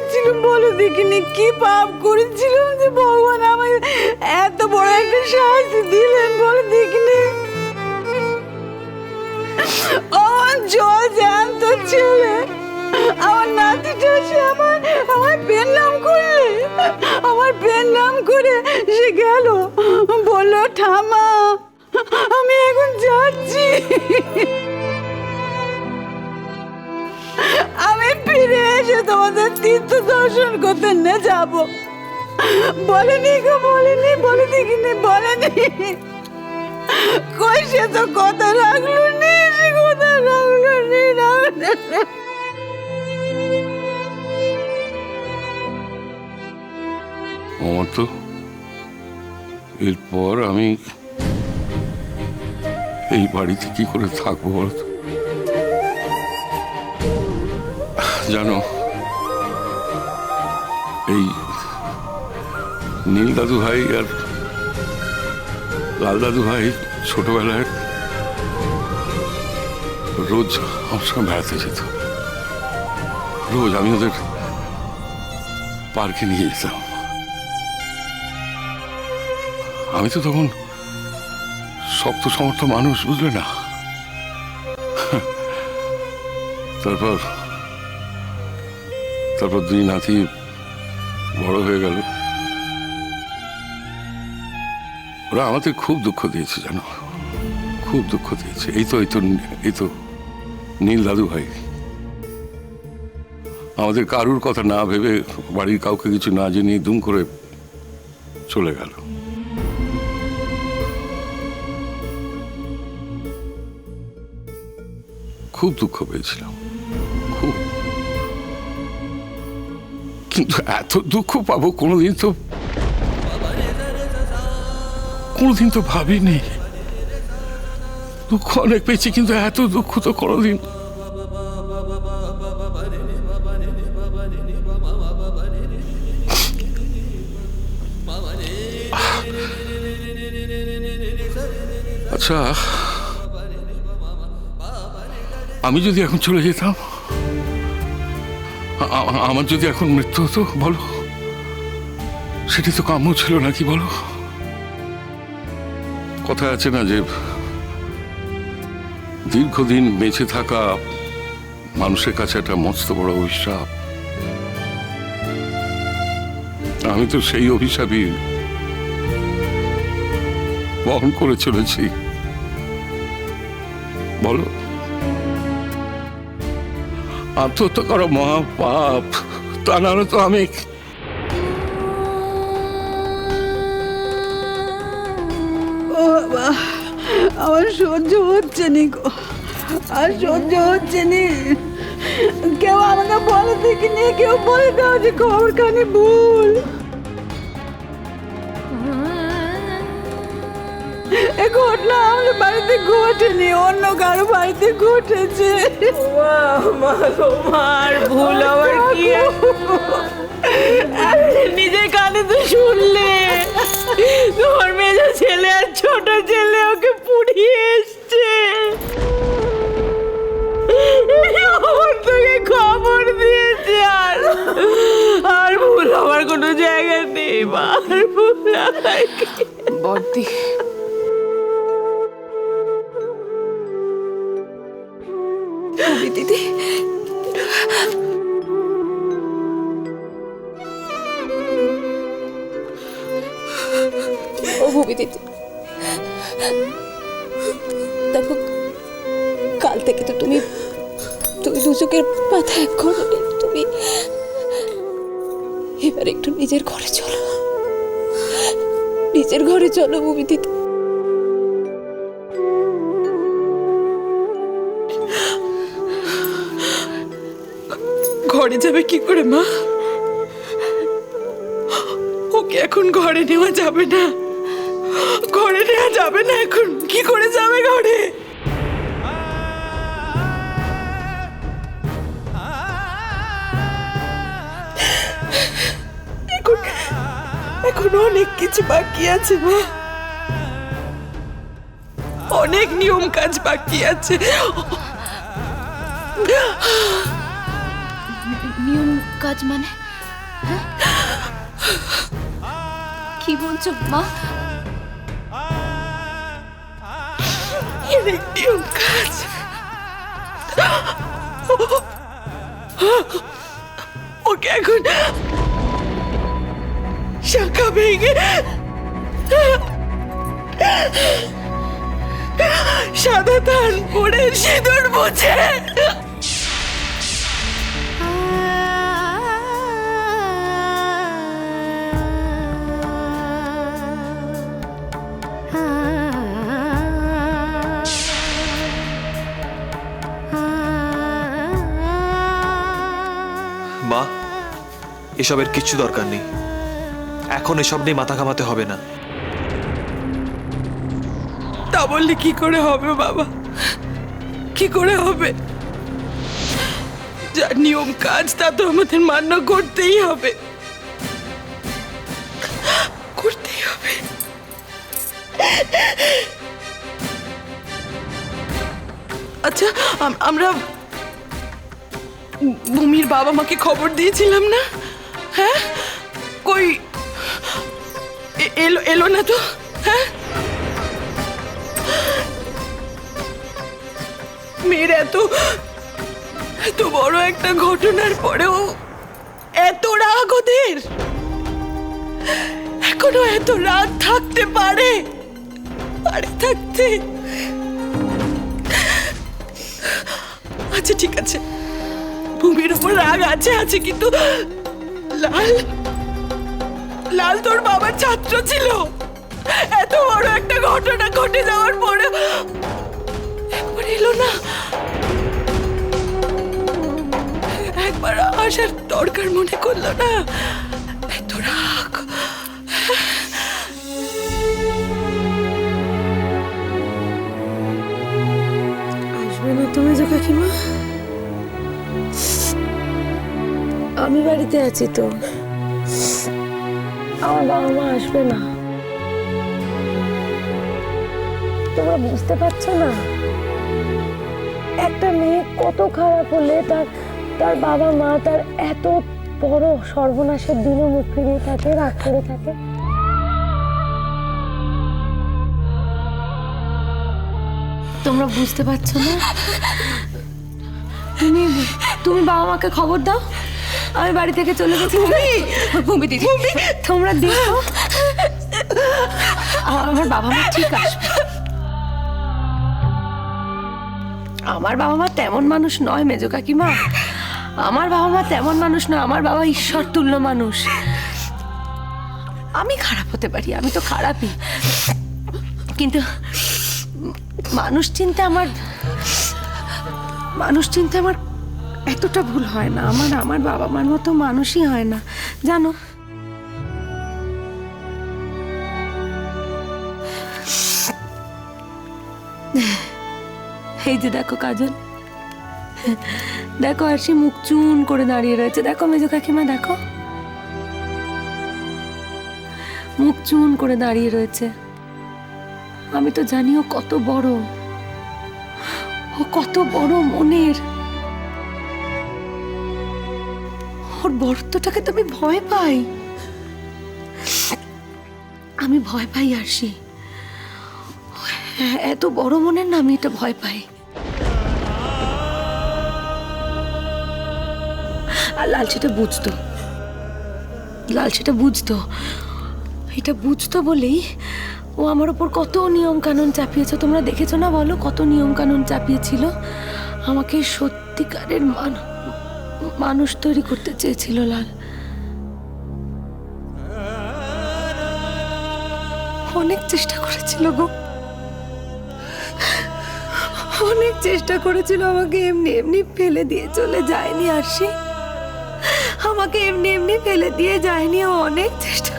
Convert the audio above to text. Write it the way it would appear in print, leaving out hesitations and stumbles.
করেছিলাম বলো দেখিনি? কি পাপ করেছিলাম যে ভগবান আমায় এত বড় একটা শাস্তি দিলেন বলো দেখিনি? আমার জল জ্যান্ত ছেলে, আমার নাতিটা সে আমার পেন নাম করলে, আমার পেন নাম করে সে গেল, বললো ঠামা আমি এখন যাচ্ছি, আমি ফিরে এসে তোমাদের তীর্থ দর্শন করতে না যাবো। বলেনি গো, বলেনি, বলে দেখিনি, বলেনি। কই সে তো কথা রাখলো নি, সে কথা রাখলো নি। আমার তো এরপর আমি এই বাড়িতে কি করে থাকবো বলতো? জানো, এই নীল দাদু ভাই আর লাল দাদু ভাই ছোটবেলায় রোজ আমার সঙ্গে বেড়াতে যেত। রোজ আমি ওদের পার্কে নিয়ে যেতাম। আমি তো তখন শক্ত সমর্থ মানুষ, বুঝলে না? তারপর দুই নাতি বড় হয়ে গেল। ওরা আমাদের খুব দুঃখ দিয়েছে, জানো, খুব দুঃখ দিয়েছে। এই তো নীল দাদু ভাই আমাদের কারুর কথা না ভেবে, বাড়ির কাউকে কিছু না জেনে দুম করে চলে গেল। খুব দুঃখ পেয়েছিলাম, খুব। কিন্তু এত দুঃখ পাবো কোনোদিন তো ভাবিনি। দুঃখ অনেক পেয়েছি, কিন্তু এত দুঃখ তো কোনোদিন। আচ্ছা, আমি যদি এখন চলে যেতাম, আমার যদি এখন মৃত্যু হতো, বলো, সেটি তো কাম্য ছিল নাকি বলো? কথা আছে না যে দীর্ঘদিন বেঁচে থাকা মানুষের কাছে একটা মস্ত বড় অভিশাপ। আমি তো সেই অভিশাপই বহন করে চলেছি, বলো। আত্মহত্যা করা মহাপাপ, তা নাহলে তো আমি ও বাবা, আমার সহ্য হচ্ছে নি গো, আর সহ্য হচ্ছে নি। কেউ আমাকে বলে দেখিনি, কেউ বলে দাও যে খবরখানি ভুল। এ ঘটনা আমাদের বাড়িতে ঘটেনি, অন্য কারো বাড়িতে ঘটেছে। তোমার ভুল আবার কি? নিজের কানে তো শুনলে, তোমার মেজো ছেলে আর ছোট ছেলে ওকে পুড়িয়ে এসছে। তোকে খবর দিয়েছে, আর ভুল আমার কোনো জায়গা নেই। আর ভুল বর্দি, দিদি, ও ভূমি দিদি, দেখো, কাল থেকে তো তুমি দুচোখের মাথা এক করো। তুমি এবার একটু নিজের ঘরে চলো, নিজের ঘরে চলো ভূমি দিদি। ঘরে যাবে কি করে মা? ওকে এখন ঘরে নেওয়া যাবে না, ঘরে নেওয়া যাবে না। এখন কি করে যাবে ঘরে? এখন অনেক কিছু বাকি আছে মা, অনেক নিয়ম কাজ বাকি আছে। নিয়ম কাজ মানে? কি বলছো মা? এর একটিও কাজ ওকে এখন শাখা ভেঙে সাদা ধান পরে সিঁদুর মুছে মা, এসবের কিচ্ছু দরকার নেই। এখন এসব নিয়ে মাথা ঘামাতে হবে না। তা বললে কি করে হবে বাবা, কি করে হবে? যা নিয়ম কাজ তা তো আমাদের মান্য করতেই হবে, করতেই হবে। আচ্ছা, আমরা ভূমির বাবা মাকে খবর দিয়েছিলাম না? হ্যাঁ, কই এলো এলো না তো? হ্যাঁ, মেয়ের এত বড় একটা ঘটনার পরেও এত রাগ ওদের, এখনো এত রাগ থাকতে পারে থাকতে? আচ্ছা ঠিক আছে, ভূমির উপর রাগ আছে কিন্তু লাল তোর বাবার ছাত্র ছিল। এত বড় একটা ঘটনা ঘটে যাওয়ার পরে একবার এলো না, একবার আসার দরকার মনে করলো না? এত রাগ। আসবে না তুমি যে কাকিমা? আমি বাড়িতে আছি তো, আমার বাবা মা আসবে না। তোমরা বুঝতে পারছো না একটা মেয়ে কত খারাপ হলে তার বাবা মা তার এত বড় সর্বনাশের দিনও মুখ ফিরিয়ে থাকে, রাগ করে থাকে। তোমরা বুঝতে পারছো না? তুমি বাবা মাকে খবর দাও, আমি বাড়ি থেকে চলে গেছি। ভূমি দিদি, তোমরা দেখো আমার বাবা মা ঠিক আসবে। আমার বাবা মা তেমন মানুষ নয় মেজো কাকিমা, আমার বাবা মা তেমন মানুষ নয়। আমার বাবা ঈশ্বর তুল্য মানুষ। আমি খারাপ হতে পারি, আমি তো খারাপই, কিন্তু মানুষ চিনতে আমার এতটা ভুল হয় না। আমার বাবা মার মতো মানুষই হয় না, জানো। এই যে দেখো কাজল, দেখো আরশি মুখ চুন করে দাঁড়িয়ে রয়েছে। দেখো মেজো কাকিমা, দেখো মুখ চুন করে দাঁড়িয়ে রয়েছে। আমি তো জানি ও কত বড় মনের। ওর বড়ত্বটাকে তো আমি ভয় পাই, আরশি। এত বড় মনের না, আমি এটা ভয় পাই। আর লাল সেটা বুঝতো, এটা বুঝতো বলেই ও আমার ওপর কত নিয়ম কানুন চাপিয়েছে। তোমরা দেখেছো না? বলো, কত নিয়ম কানুন চাপিয়েছিল। আমাকে সত্যিকারের মানুষ তৈরি করতে চেয়েছিল লাল। অনেক চেষ্টা করেছিল গো, অনেক চেষ্টা করেছিল। আমাকে এমনি ফেলে দিয়ে চলে যায়নি আরশি, আমাকে এমনি ফেলে দিয়ে যায়নি। ও অনেক চেষ্টা